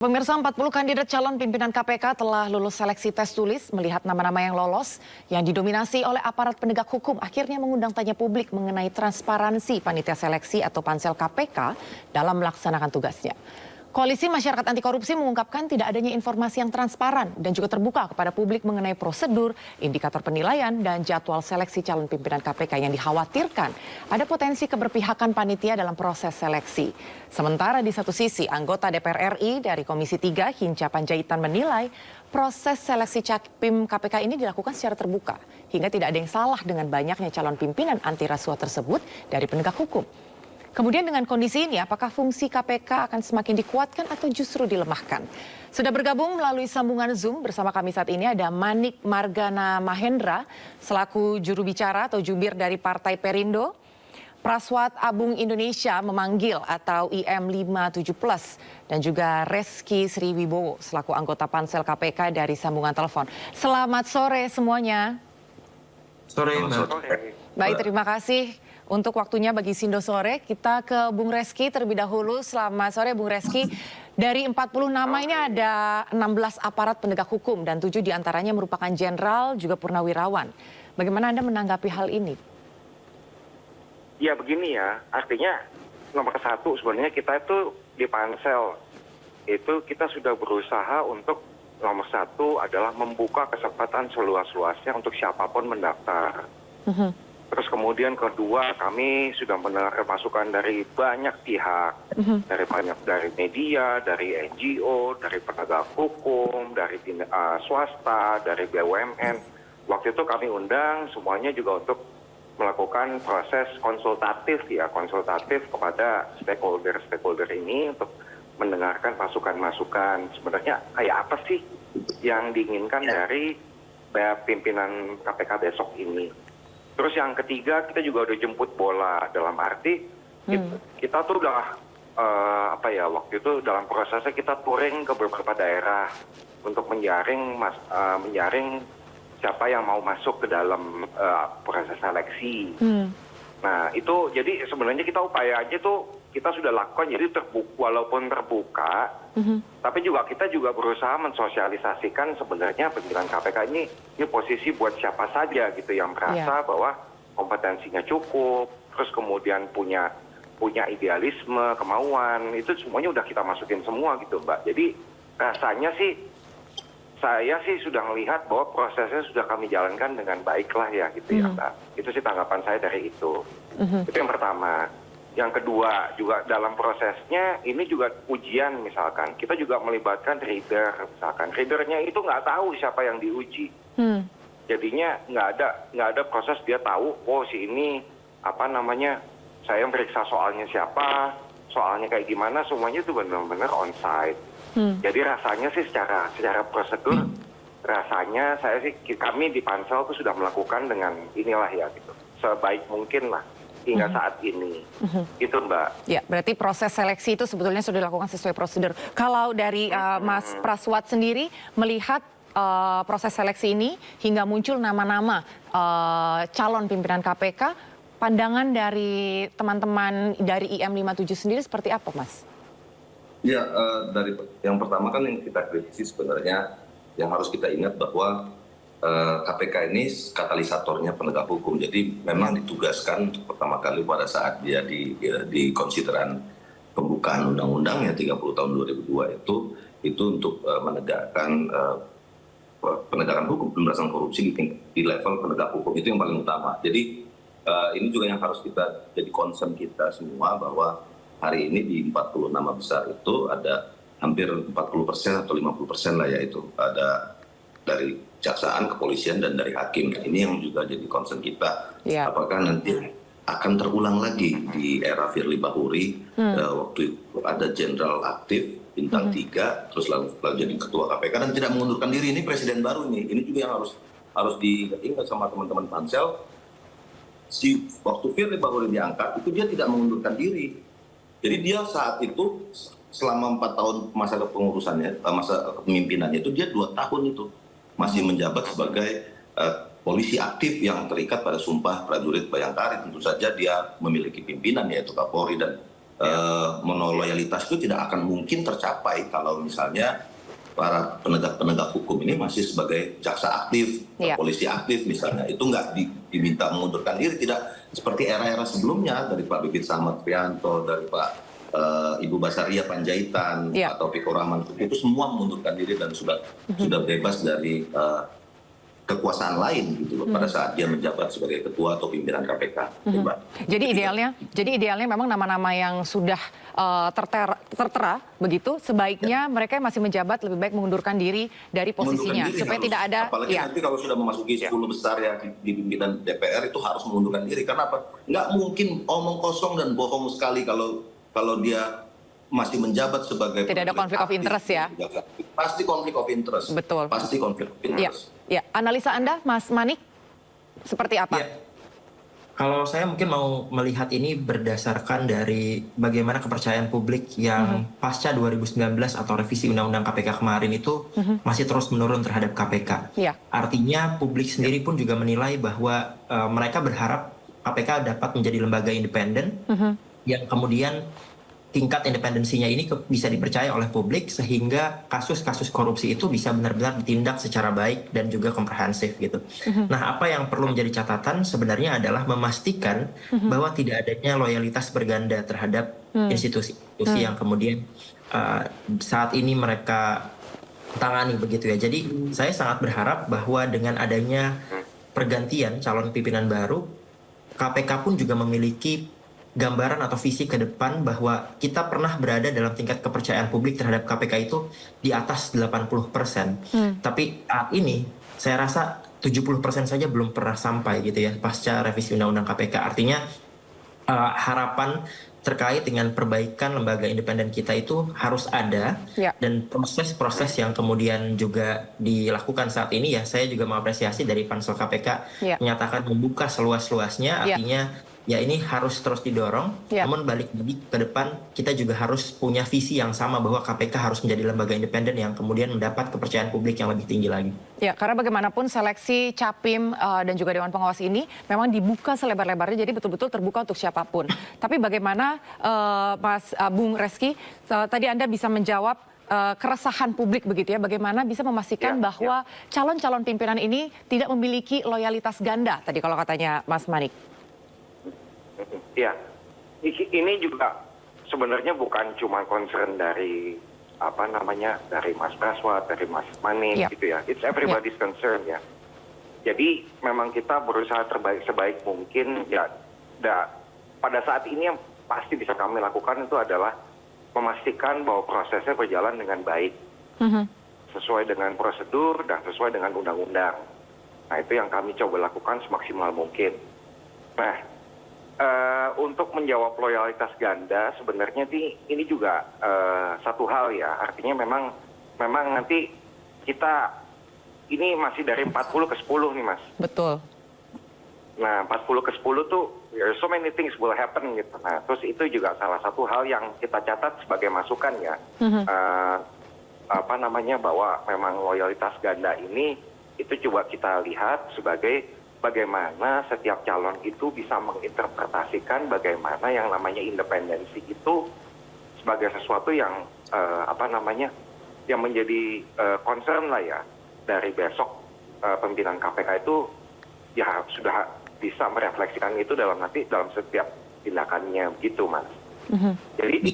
Pemirsa, 40 kandidat calon pimpinan KPK telah lulus seleksi tes tulis. Melihat nama-nama yang lolos yang didominasi oleh aparat penegak hukum akhirnya mengundang tanya publik mengenai transparansi panitia seleksi atau pansel KPK dalam melaksanakan tugasnya. Koalisi Masyarakat Anti Korupsi mengungkapkan tidak adanya informasi yang transparan dan juga terbuka kepada publik mengenai prosedur, indikator penilaian, dan jadwal seleksi calon pimpinan KPK yang dikhawatirkan ada potensi keberpihakan panitia dalam proses seleksi. Sementara di satu sisi, anggota DPR RI dari Komisi 3, Hinca Panjaitan menilai proses seleksi Capim KPK ini dilakukan secara terbuka, hingga tidak ada yang salah dengan banyaknya calon pimpinan anti rasuah tersebut dari penegak hukum. Kemudian dengan kondisi ini, apakah fungsi KPK akan semakin dikuatkan atau justru dilemahkan? Sudah bergabung melalui sambungan Zoom bersama kami saat ini ada Manik Margana Mahendra selaku juru bicara atau jubir dari Partai Perindo. Praswat Abung Indonesia memanggil atau IM57+, dan juga Reski Sriwibowo selaku anggota pansel KPK dari sambungan telepon. Selamat sore semuanya. Sore. Baik, terima kasih untuk waktunya bagi Sindo Sore. Kita ke Bung Reski terlebih dahulu. Selamat sore Bung Reski. Dari 40 nama ini ada 16 aparat penegak hukum dan 7 diantaranya merupakan jenderal juga purnawirawan. Bagaimana Anda menanggapi hal ini? Ya begini ya, artinya nomor satu sebenarnya kita itu di pansel itu kita sudah berusaha untuk nomor satu adalah membuka kesempatan seluas-luasnya untuk siapapun mendaftar. Terus kemudian kedua, kami sudah mendengar masukan dari banyak pihak, dari media, dari NGO, dari penegak hukum, dari swasta, dari BUMN. Waktu itu kami undang semuanya juga untuk melakukan proses konsultatif kepada stakeholder ini untuk mendengarkan masukan-masukan. Sebenarnya kayak apa sih yang diinginkan dari pimpinan KPK besok ini? Terus yang ketiga, kita juga udah jemput bola, dalam arti kita tuh udah waktu itu dalam prosesnya kita touring ke beberapa daerah untuk menyaring siapa yang mau masuk ke dalam proses seleksi. Nah itu jadi sebenarnya kita upaya aja tuh kita sudah lakukan, jadi walaupun terbuka, tapi kita juga berusaha mensosialisasikan sebenarnya pimpinan KPK ini posisi buat siapa saja gitu yang merasa bahwa kompetensinya cukup, terus kemudian punya idealisme, kemauan, itu semuanya udah kita masukin semua gitu Mbak. Jadi rasanya sih saya sih sudah melihat bahwa prosesnya sudah kami jalankan dengan baik lah ya gitu ya Mbak. Itu sih tanggapan saya dari itu. Itu yang pertama. Yang kedua juga dalam prosesnya ini juga ujian misalkan. Kita juga melibatkan reader misalkan. Readernya itu nggak tahu siapa yang diuji. Jadinya nggak ada proses dia tahu, oh si ini saya meriksa soalnya siapa, soalnya kayak gimana, semuanya itu benar-benar on-site. Jadi rasanya sih secara prosedur, rasanya kami di pansel itu sudah melakukan dengan inilah ya gitu, sebaik mungkin lah hingga saat ini. Itu Mbak. Ya, berarti proses seleksi itu sebetulnya sudah dilakukan sesuai prosedur. Kalau dari Mas Praswat sendiri melihat proses seleksi ini hingga muncul nama-nama calon pimpinan KPK, pandangan dari teman-teman dari IM57 sendiri seperti apa Mas? Ya, dari yang pertama kan yang kita kritisi sebenarnya yang harus kita ingat bahwa KPK ini katalisatornya penegak hukum. Jadi memang ditugaskan untuk pertama kali pada saat dia di konsideran pembukaan undang-undang ya 30 tahun 2002 itu untuk menegakkan penegakan hukum pemberantasan korupsi di level penegak hukum, itu yang paling utama. Jadi ini juga yang harus kita jadi concern kita semua, bahwa hari ini di 40 nama besar itu ada hampir 40% atau 50% lah ya, itu ada dari kejaksaan, kepolisian, dan dari hakim. Nah, ini yang juga jadi concern kita. Apakah nanti akan terulang lagi di era Firly Bahuri, waktu itu ada jenderal aktif bintang 3, terus lalu jadi ketua KPK dan tidak mengundurkan diri. Ini presiden baru nih. Ini juga yang harus diingat sama teman-teman pansel. Waktu Firly Bahuri diangkat, itu dia tidak mengundurkan diri. Jadi dia saat itu selama 4 tahun masa kepengurusannya, masa kepemimpinannya itu dia 2 tahun itu masih menjabat sebagai polisi aktif yang terikat pada Sumpah Prajurit Bayangkari. Tentu saja dia memiliki pimpinan yaitu Kapolri, dan monoloyalitas itu tidak akan mungkin tercapai kalau misalnya para penegak hukum ini masih sebagai jaksa aktif, polisi aktif misalnya, itu nggak diminta mengundurkan diri, tidak seperti era-era sebelumnya dari Pak Bibit Samad Prianto, dari Pak Ibu Basaria Panjaitan, Pak Taufikur Rahman, itu semua mengundurkan diri dan sudah bebas dari kekuasaan lain gitu loh pada saat dia menjabat sebagai ketua atau pimpinan KPK. Jadi idealnya memang nama-nama yang sudah tertera begitu sebaiknya mereka masih menjabat lebih baik mengundurkan diri dari posisinya supaya harus, tidak ada. Apalagi nanti kalau sudah memasuki 10 besar ya di pimpinan DPR itu harus mengundurkan diri. Karena apa? Nggak mungkin omong kosong dan bohong sekali kalau dia masih menjabat sebagai tidak ada konflik of interest ya. Pasti konflik of interest. Betul. Pasti konflik of interest. Ya, analisa Anda, Mas Manik, seperti apa? Ya. Kalau saya mungkin mau melihat ini berdasarkan dari bagaimana kepercayaan publik yang pasca 2019 atau revisi Undang-Undang KPK kemarin itu masih terus menurun terhadap KPK. Artinya publik sendiri pun juga menilai bahwa mereka berharap KPK dapat menjadi lembaga independen yang kemudian tingkat independensinya ini bisa dipercaya oleh publik sehingga kasus-kasus korupsi itu bisa benar-benar ditindak secara baik dan juga komprehensif gitu. Nah, apa yang perlu menjadi catatan sebenarnya adalah memastikan bahwa tidak adanya loyalitas berganda terhadap institusi-institusi yang kemudian saat ini mereka tangani begitu ya. Jadi saya sangat berharap bahwa dengan adanya pergantian calon pimpinan baru, KPK pun juga memiliki gambaran atau visi ke depan bahwa kita pernah berada dalam tingkat kepercayaan publik terhadap KPK itu di atas 80%. Tapi saat ini saya rasa 70% saja belum pernah sampai gitu ya pasca revisi Undang-Undang KPK. Artinya harapan terkait dengan perbaikan lembaga independen kita itu harus ada dan proses-proses yang kemudian juga dilakukan saat ini ya saya juga mengapresiasi dari Pansel KPK menyatakan membuka seluas-luasnya artinya ya ini harus terus didorong, namun balik lagi ke depan kita juga harus punya visi yang sama bahwa KPK harus menjadi lembaga independen yang kemudian mendapat kepercayaan publik yang lebih tinggi lagi. Ya, karena bagaimanapun seleksi Capim dan juga Dewan Pengawas ini memang dibuka selebar-lebarnya, jadi betul-betul terbuka untuk siapapun. Tapi bagaimana Mas Bung Reski, tadi Anda bisa menjawab keresahan publik begitu ya, bagaimana bisa memastikan bahwa calon-calon pimpinan ini tidak memiliki loyalitas ganda, tadi kalau katanya Mas Manik. Ya, ini juga sebenarnya bukan cuma concern dari dari Mas Baswat, dari Mas Manik gitu ya. It's everybody's concern ya. Jadi memang kita berusaha sebaik mungkin ya. Pada saat ini yang pasti bisa kami lakukan itu adalah memastikan bahwa prosesnya berjalan dengan baik, sesuai dengan prosedur dan sesuai dengan undang-undang. Nah itu yang kami coba lakukan semaksimal mungkin. Nah. Untuk menjawab loyalitas ganda sebenarnya ini juga satu hal ya, artinya memang nanti kita ini masih dari 40 ke 10 nih Mas. Betul. Nah 40 ke 10 tuh so many things will happen gitu. Nah terus itu juga salah satu hal yang kita catat sebagai masukan ya, bahwa memang loyalitas ganda ini itu coba kita lihat sebagai bagaimana setiap calon itu bisa menginterpretasikan bagaimana yang namanya independensi itu sebagai sesuatu yang yang menjadi concern lah ya dari besok pimpinan KPK itu ya sudah bisa merefleksikan itu dalam setiap tindakannya begitu Mas. Jadi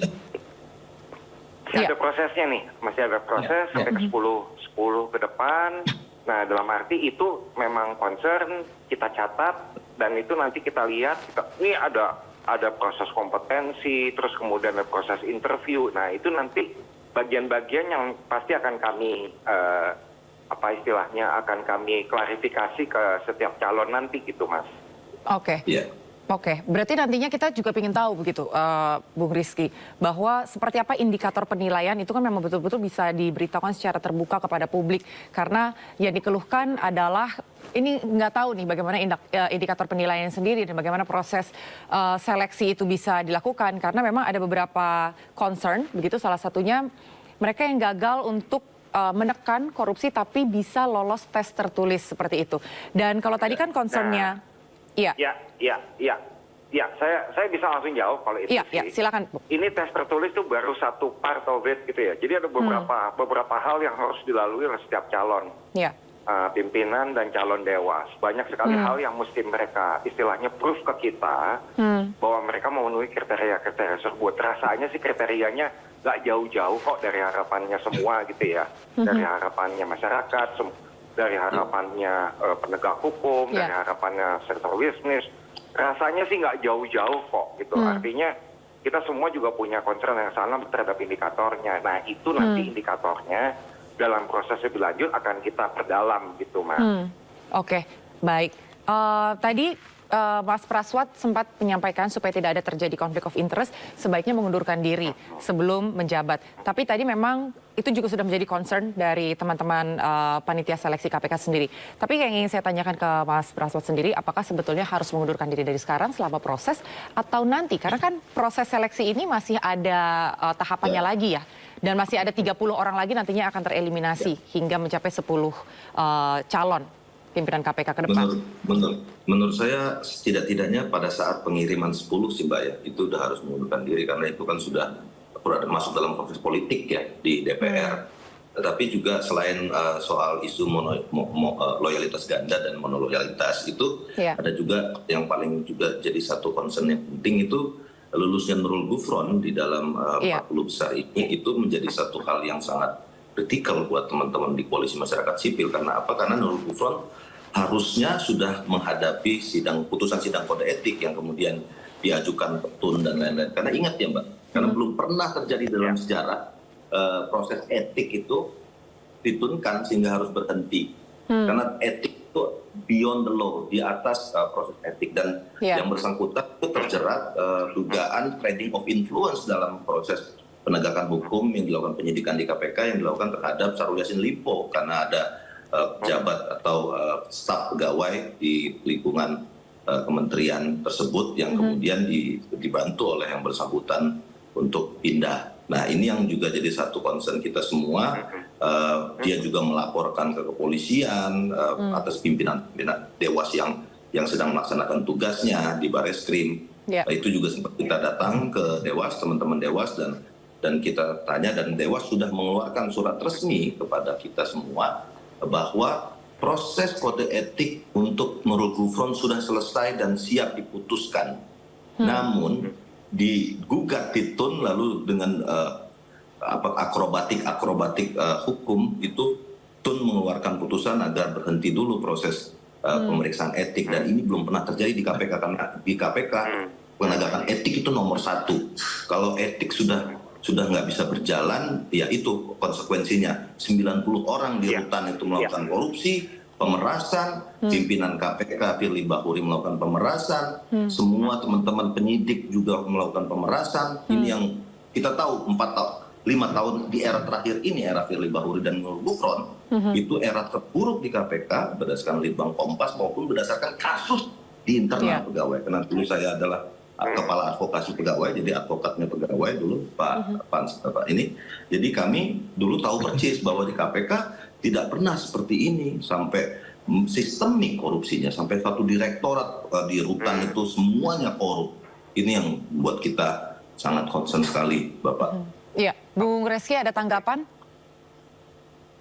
masih ada prosesnya nih, masih ada proses sampai ke 10 ke depan. Nah, dalam arti itu memang concern kita catat dan itu nanti kita lihat ini ada proses kompetensi, terus kemudian ada proses interview. Nah, itu nanti bagian-bagian yang pasti akan kami akan kami klarifikasi ke setiap calon nanti gitu, Mas. Oke. Oke, berarti nantinya kita juga ingin tahu begitu, Bung Rizky, bahwa seperti apa indikator penilaian itu kan memang betul-betul bisa diberitakan secara terbuka kepada publik. Karena yang dikeluhkan adalah, ini nggak tahu nih bagaimana indikator penilaian sendiri dan bagaimana proses seleksi itu bisa dilakukan. Karena memang ada beberapa concern, begitu salah satunya mereka yang gagal untuk menekan korupsi tapi bisa lolos tes tertulis seperti itu. Dan kalau tadi kan concernnya... Iya. Ya, saya bisa langsung jawab kalau itu Iya, sih. ya, silakan Bu. Ini tes tertulis itu baru satu part of it gitu ya. Jadi ada beberapa hal yang harus dilalui oleh setiap calon. Ya. Pimpinan dan calon dewas. Banyak sekali hal yang mesti mereka istilahnya proof ke kita bahwa mereka memenuhi kriteria-kriteria tersebut. Rasanya sih kriterianya nggak jauh-jauh kok dari harapannya semua gitu ya. Dari harapannya masyarakat, dari harapannya penegak hukum, dari harapannya sektor bisnis. Rasanya sih nggak jauh-jauh kok gitu. Artinya kita semua juga punya concern yang sama terhadap indikatornya. Nah itu nanti indikatornya dalam proses lebih lanjut akan kita perdalam gitu, Mas. Oke, baik. Tadi Mas Praswat sempat menyampaikan supaya tidak ada terjadi konflik of interest, sebaiknya mengundurkan diri sebelum menjabat. Tapi tadi memang itu juga sudah menjadi concern dari teman-teman panitia seleksi KPK sendiri. Tapi yang ingin saya tanyakan ke Mas Praswat sendiri, apakah sebetulnya harus mengundurkan diri dari sekarang selama proses atau nanti? Karena kan proses seleksi ini masih ada tahapannya lagi ya. Dan masih ada 30 orang lagi nantinya akan tereliminasi hingga mencapai 10 calon pimpinan KPK ke depan. Menurut saya setidak-tidaknya pada saat pengiriman 10 sih Mbak ya, itu udah harus mengundurkan diri karena itu kan sudah masuk dalam proses politik ya di DPR. Tetapi juga selain soal isu loyalitas ganda dan monoloyalitas itu, ada juga yang paling juga jadi satu concern yang penting itu lulusnya Nurul Gufron di dalam 40 besar ini itu menjadi satu hal yang sangat kritikal buat teman-teman di koalisi masyarakat sipil. Karena apa? Karena Nurul Gufron harusnya sudah menghadapi putusan sidang kode etik yang kemudian diajukan petun dan lain-lain. Karena ingat ya Mbak, karena belum pernah terjadi dalam sejarah proses etik itu ditunkan sehingga harus berhenti. Karena etik itu beyond the law, di atas proses etik. Dan yang bersangkutan itu terjerat dugaan trading of influence dalam proses penegakan hukum yang dilakukan penyidikan di KPK yang dilakukan terhadap Syahrul Yassin Limpo karena ada pejabat atau staf pegawai di lingkungan kementerian tersebut yang kemudian dibantu oleh yang bersangkutan untuk pindah. Nah ini yang juga jadi satu concern kita semua. Dia juga melaporkan ke kepolisian atas pimpinan dewas yang sedang melaksanakan tugasnya di Bareskrim. Nah, itu juga sempat kita datang ke dewas, teman-teman dewas dan kita tanya dan dewas sudah mengeluarkan surat resmi kepada kita semua bahwa proses kode etik untuk Nurul Gufron sudah selesai dan siap diputuskan. Namun digugat Titun lalu dengan akrobatik hukum itu Tun mengeluarkan putusan agar berhenti dulu proses pemeriksaan etik dan ini belum pernah terjadi di KPK karena di KPK penegakan etik itu nomor 1. Kalau etik sudah nggak bisa berjalan, ya itu konsekuensinya. 90 orang di rutan itu melakukan korupsi, pemerasan, pimpinan KPK Firly Bahuri melakukan pemerasan, semua teman-teman penyidik juga melakukan pemerasan. Ini yang kita tahu 5 tahun di era terakhir ini, era Firly Bahuri dan Nurul Gufron, itu era terburuk di KPK berdasarkan Litbang Kompas maupun berdasarkan kasus di internal pegawai. Karena dulu saya adalah kepala advokasi pegawai, jadi advokatnya pegawai dulu Pak ini. Jadi kami dulu tahu persis bahwa di KPK tidak pernah seperti ini sampai sistemik korupsinya, sampai satu direktorat di rutan itu semuanya korup. Ini yang buat kita sangat concern sekali, Bapak. Iya, Bung Reski ada tanggapan?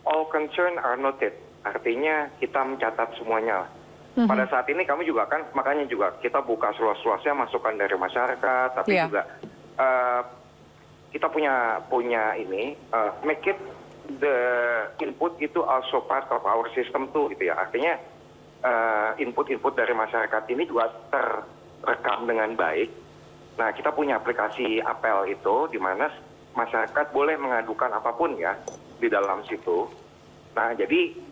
All concern are noted, artinya kita mencatat semuanya. Pada saat ini kami juga kan, makanya juga kita buka seluas-luasnya masukan dari masyarakat, tapi juga kita punya ini, make it the input itu also part of our system tuh gitu ya. Artinya input-input dari masyarakat ini juga terekam dengan baik. Nah kita punya aplikasi apel itu di mana masyarakat boleh mengadukan apapun ya di dalam situ. Nah jadi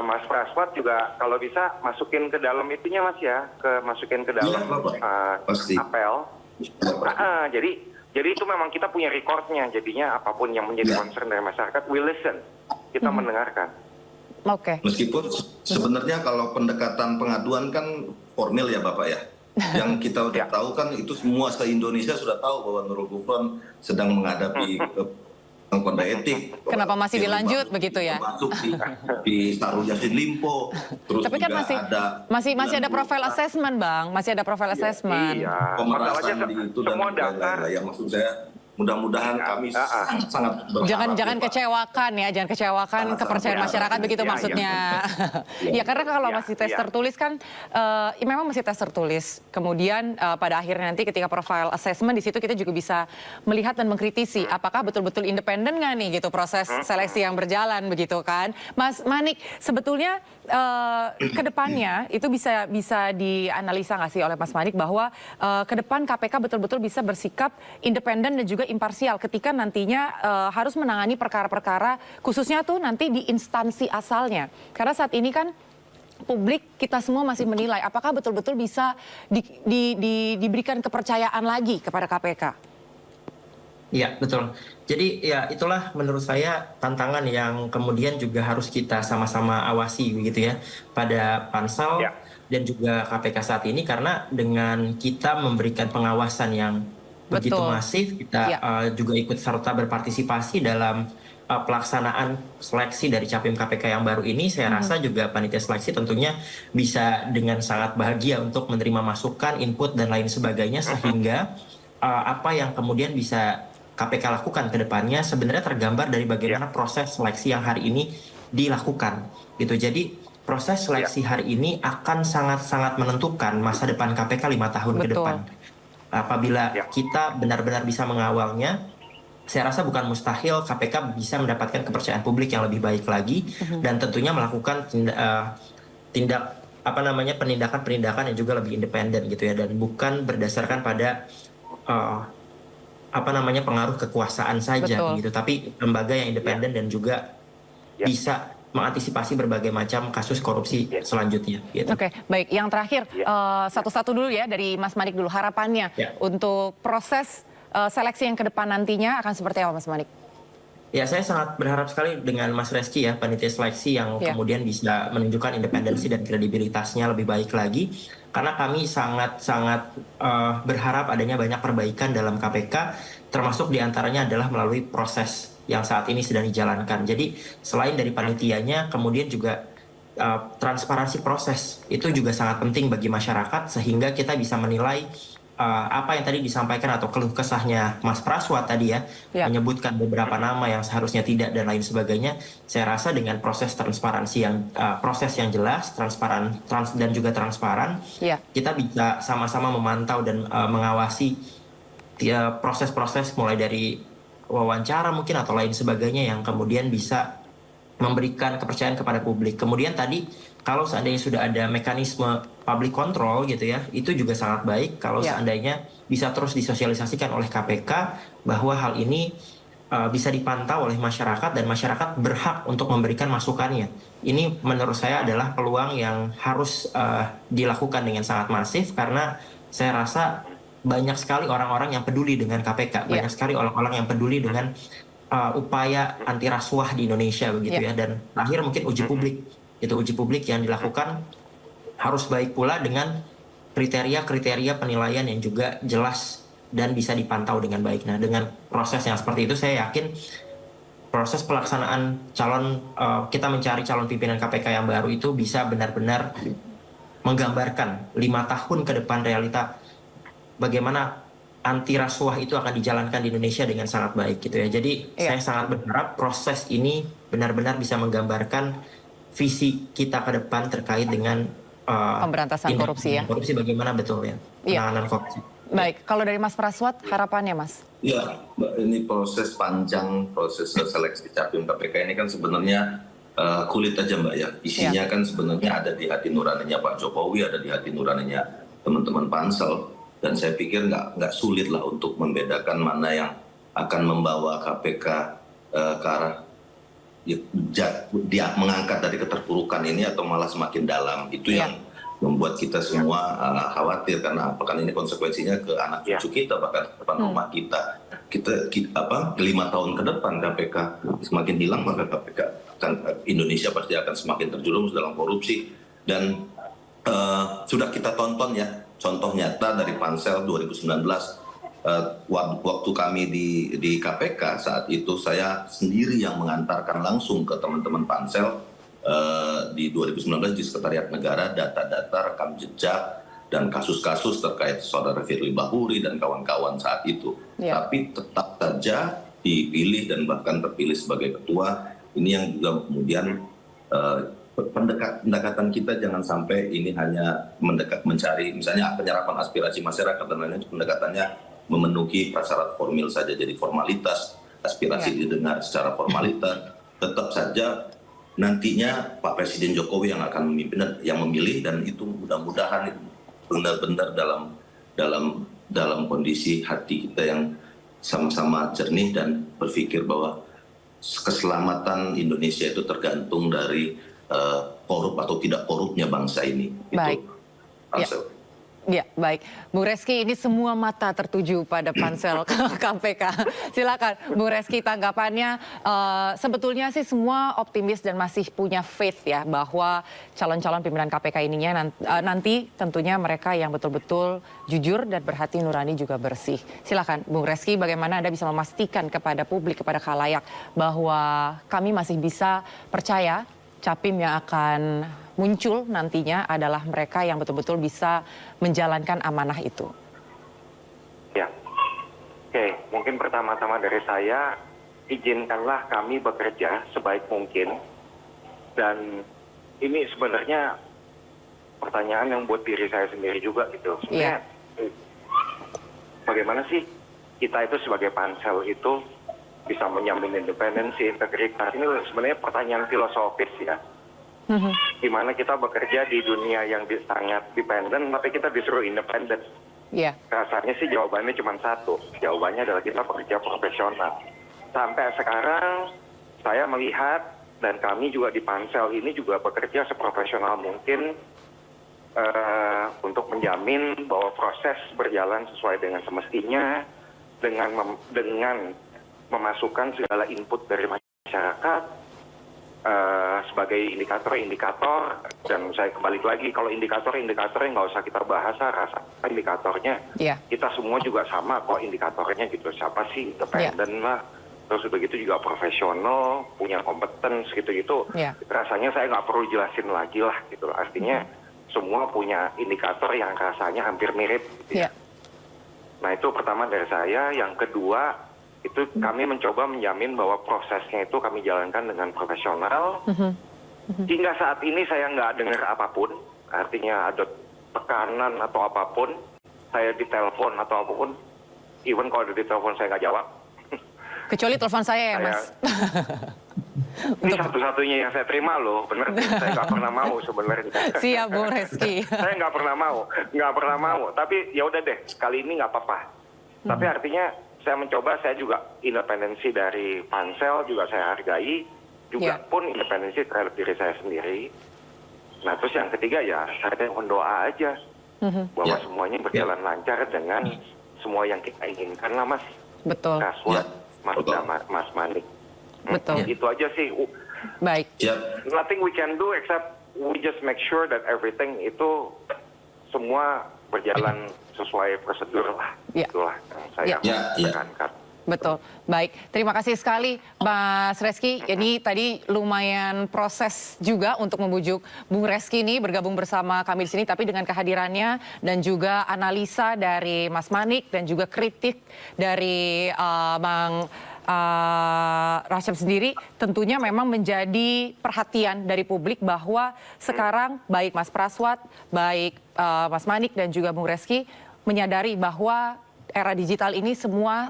Mas Praswat juga kalau bisa masukin ke dalam itunya Mas ya, masukin ke dalam apel. Jadi itu memang kita punya recordnya, jadinya apapun yang menjadi concern dari masyarakat, we listen, kita mendengarkan. Oke. Meskipun sebenarnya kalau pendekatan pengaduan kan formil ya Bapak ya. Yang kita udah tahu kan itu semua se-Indonesia sudah tahu bahwa Nurul Gufron sedang menghadapi kode etik. Kenapa masih dilanjut begitu ya? Masuk di Syahrul Yassin Limpo. Terus Tapi kan juga masih ada profile assessment, Bang. Masih ada profile assessment. Iya. pemerasan Masalahnya di itu dan semua daftar. lain-lain. Ya maksud saya mudah-mudahan kami sangat berharap. Jangan ya, Pak. kecewakan ya, jangan kecewakan Sangat kepercayaan berharap. masyarakat begitu Iya, maksudnya. iya. Ya karena kalau Iya, masih tes iya. tertulis kan, memang masih tes tertulis. Kemudian pada akhirnya nanti ketika profile assessment di situ kita juga bisa melihat dan mengkritisi apakah betul-betul independen nggak nih gitu proses seleksi yang berjalan begitu kan. Mas Manik, sebetulnya ke depannya itu bisa dianalisa nggak sih oleh Mas Manik bahwa ke depan KPK betul-betul bisa bersikap independen dan juga imparsial ketika nantinya harus menangani perkara-perkara khususnya tuh nanti di instansi asalnya. Karena saat ini kan publik kita semua masih menilai apakah betul-betul bisa diberikan kepercayaan lagi kepada KPK. Iya, betul. Jadi ya itulah menurut saya tantangan yang kemudian juga harus kita sama-sama awasi begitu ya pada Pansel Ya. dan juga KPK saat ini, karena dengan kita memberikan pengawasan yang begitu Betul. masif, kita Ya. juga ikut serta berpartisipasi dalam pelaksanaan seleksi dari Capim KPK yang baru ini, saya rasa juga panitia seleksi tentunya bisa dengan sangat bahagia untuk menerima masukan, input dan lain sebagainya, sehingga apa yang kemudian bisa KPK lakukan ke depannya sebenarnya tergambar dari bagaimana proses seleksi yang hari ini dilakukan gitu. Jadi proses seleksi hari ini akan sangat-sangat menentukan masa depan KPK 5 tahun ke Betul. depan. Apabila kita benar-benar bisa mengawalnya, saya rasa bukan mustahil KPK bisa mendapatkan kepercayaan publik yang lebih baik lagi, dan tentunya melakukan penindakan-penindakan yang juga lebih independen gitu ya, dan bukan berdasarkan pada pengaruh kekuasaan saja. Betul. Gitu, tapi lembaga yang independen dan juga bisa mengantisipasi berbagai macam kasus korupsi selanjutnya. Gitu. Oke, baik. Yang terakhir, satu-satu dulu ya dari Mas Manik dulu. Harapannya untuk proses seleksi yang ke depan nantinya akan seperti apa, Mas Manik? Ya, saya sangat berharap sekali dengan Mas Reski ya, panitia seleksi yang kemudian bisa menunjukkan independensi dan kredibilitasnya lebih baik lagi. Karena kami sangat-sangat berharap adanya banyak perbaikan dalam KPK, termasuk diantaranya adalah melalui proses yang saat ini sedang dijalankan. Jadi selain dari panitianya, kemudian juga transparansi proses itu juga sangat penting bagi masyarakat, sehingga kita bisa menilai apa yang tadi disampaikan atau keluh kesahnya Mas Praswat tadi ya, menyebutkan beberapa nama yang seharusnya tidak dan lain sebagainya. Saya rasa dengan proses transparansi yang proses yang jelas, transparan dan juga transparan, kita bisa sama-sama memantau dan mengawasi proses-proses mulai dari wawancara mungkin atau lain sebagainya yang kemudian bisa memberikan kepercayaan kepada publik. Kemudian tadi kalau seandainya sudah ada mekanisme public control gitu ya, itu juga sangat baik kalau seandainya bisa terus disosialisasikan oleh KPK bahwa hal ini bisa dipantau oleh masyarakat dan masyarakat berhak untuk memberikan masukannya. Ini menurut saya adalah peluang yang harus dilakukan dengan sangat masif, karena saya rasa banyak sekali orang-orang yang peduli dengan KPK, banyak sekali orang-orang yang peduli dengan upaya anti rasuah di Indonesia begitu ya. Dan terakhir mungkin uji publik yang dilakukan harus baik pula dengan kriteria-kriteria penilaian yang juga jelas dan bisa dipantau dengan baik. Nah, dengan proses yang seperti itu saya yakin proses pelaksanaan kita mencari calon pimpinan KPK yang baru itu bisa benar-benar menggambarkan 5 tahun ke depan realita bagaimana anti rasuah itu akan dijalankan di Indonesia dengan sangat baik gitu ya. Jadi saya sangat berharap proses ini benar-benar bisa menggambarkan visi kita ke depan terkait dengan pemberantasan korupsi ya. Korupsi bagaimana betul ya, penanganan korupsi. Baik, kalau dari Mas Praswat harapannya Mas? Ya, Mbak, ini proses panjang, proses seleksi Capim KPK ini kan sebenarnya kulit aja Mbak ya. Isinya kan sebenarnya ada di hati nuraninya Pak Jokowi, ada di hati nuraninya teman-teman Pansel. Dan saya pikir nggak sulit lah untuk membedakan mana yang akan membawa KPK ke arah dia mengangkat dari keterpurukan ini atau malah semakin dalam. Itu yang membuat kita semua khawatir, karena apakah ini konsekuensinya ke anak cucu kita, bahkan depan rumah kita. Kita 5 tahun ke depan KPK semakin hilang, maka KPK Indonesia pasti akan semakin terjerumus dalam korupsi. Dan sudah kita tonton ya contoh nyata dari Pansel 2019 waktu kami di KPK saat itu saya sendiri yang mengantarkan langsung ke teman-teman pansel di 2019 di Sekretariat Negara data-data rekam jejak dan kasus-kasus terkait saudara Firly Bahuri dan kawan-kawan saat itu. Tapi tetap saja dipilih dan bahkan terpilih sebagai ketua. Ini yang juga kemudian pendekatan kita jangan sampai ini hanya mencari misalnya penyerapan aspirasi masyarakat dan lainnya, pendekatannya memenuhi prasyarat formil saja, jadi formalitas, aspirasi didengar secara formalitas. Tetap saja nantinya Pak Presiden Jokowi yang akan memimpin dan yang memilih, dan itu mudah-mudahan benar-benar dalam kondisi hati kita yang sama-sama jernih dan berpikir bahwa keselamatan Indonesia itu tergantung dari korup atau tidak korupnya bangsa ini. Baik. Ya, baik. Bung Reski, ini semua mata tertuju pada pansel KPK. Silakan, Bung Reski, tanggapannya. Sebetulnya sih semua optimis dan masih punya faith ya bahwa calon-calon pimpinan KPK ininya nanti tentunya mereka yang betul-betul jujur dan berhati nurani juga bersih. Silakan, Bung Reski, bagaimana Anda bisa memastikan kepada publik, kepada khalayak bahwa kami masih bisa percaya capim yang akan muncul nantinya adalah mereka yang betul-betul bisa menjalankan amanah itu? Ya, oke. Mungkin pertama-tama dari saya, izinkanlah kami bekerja sebaik mungkin. Dan ini sebenarnya pertanyaan yang buat diri saya sendiri juga gitu. Sebenarnya, bagaimana sih kita itu sebagai pansel itu bisa menjamin independensi, integritas? Ini sebenarnya pertanyaan filosofis ya. Gimana kita bekerja di dunia yang sangat dependen, tapi kita disuruh independen. Rasanya sih jawabannya cuma satu. Jawabannya adalah kita bekerja profesional. Sampai sekarang saya melihat dan kami juga di pansel ini juga bekerja seprofesional mungkin untuk menjamin bahwa proses berjalan sesuai dengan semestinya, dengan memasukkan segala input dari masyarakat sebagai indikator-indikator. Dan saya kembali lagi, kalau indikator-indikatornya nggak usah kita bahas, rasa indikatornya kita semua juga sama kok indikatornya gitu. Siapa sih independen lah, terus begitu juga profesional, punya kompeten gitu-gitu. Rasanya saya nggak perlu jelasin lagi lah gitu. Artinya semua punya indikator yang rasanya hampir mirip gitu. Nah itu pertama dari saya. Yang kedua, itu kami mencoba menjamin bahwa prosesnya itu kami jalankan dengan profesional. Hingga saat ini saya nggak dengar apapun, artinya ada tekanan atau apapun, saya ditelepon atau apapun, even kalau ada ditelepon saya nggak jawab. Kecuali telepon saya ya, Mas. Ini satu-satunya yang saya terima loh, bener. Saya nggak pernah mau sebenarnya. Siap, Bung Reski. Saya nggak pernah mau. Tapi ya udah deh, kali ini nggak apa-apa. Tapi artinya saya mencoba, saya juga independensi dari pansel juga saya hargai, juga pun independensi terhadap diri saya sendiri. Nah terus yang ketiga ya saya mohon doa aja bahwa semuanya berjalan lancar dengan semua yang kita inginkan lah, Mas. Betul. Kaswat, Mas Manik. Betul. Itu aja sih. Baik. Nothing we can do except we just make sure that everything itu semua berjalan sesuai prosedur lah. Itulah yang saya tekankan. Betul. Baik, terima kasih sekali Mas Reski. Ini tadi lumayan proses juga untuk membujuk Bung Reski ini bergabung bersama kami di sini, tapi dengan kehadirannya dan juga analisa dari Mas Manik dan juga kritik dari Bang Rashab sendiri, tentunya memang menjadi perhatian dari publik bahwa sekarang baik Mas Praswat, baik Mas Manik dan juga Bung Reski menyadari bahwa era digital ini semua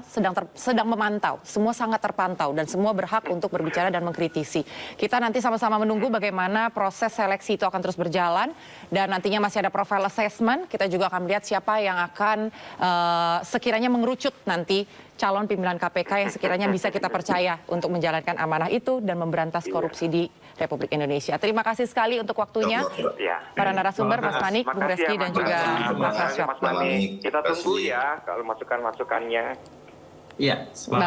sedang memantau, semua sangat terpantau dan semua berhak untuk berbicara dan mengkritisi. Kita nanti sama-sama menunggu bagaimana proses seleksi itu akan terus berjalan dan nantinya masih ada profile assessment. Kita juga akan melihat siapa yang akan sekiranya mengerucut nanti calon pimpinan KPK yang sekiranya bisa kita percaya untuk menjalankan amanah itu dan memberantas korupsi di Republik Indonesia. Terima kasih sekali untuk waktunya para narasumber, Mas Manik, Bung Reski dan juga Mas Rashab. Kita tunggu ya kalau masukan-masukannya. Iya.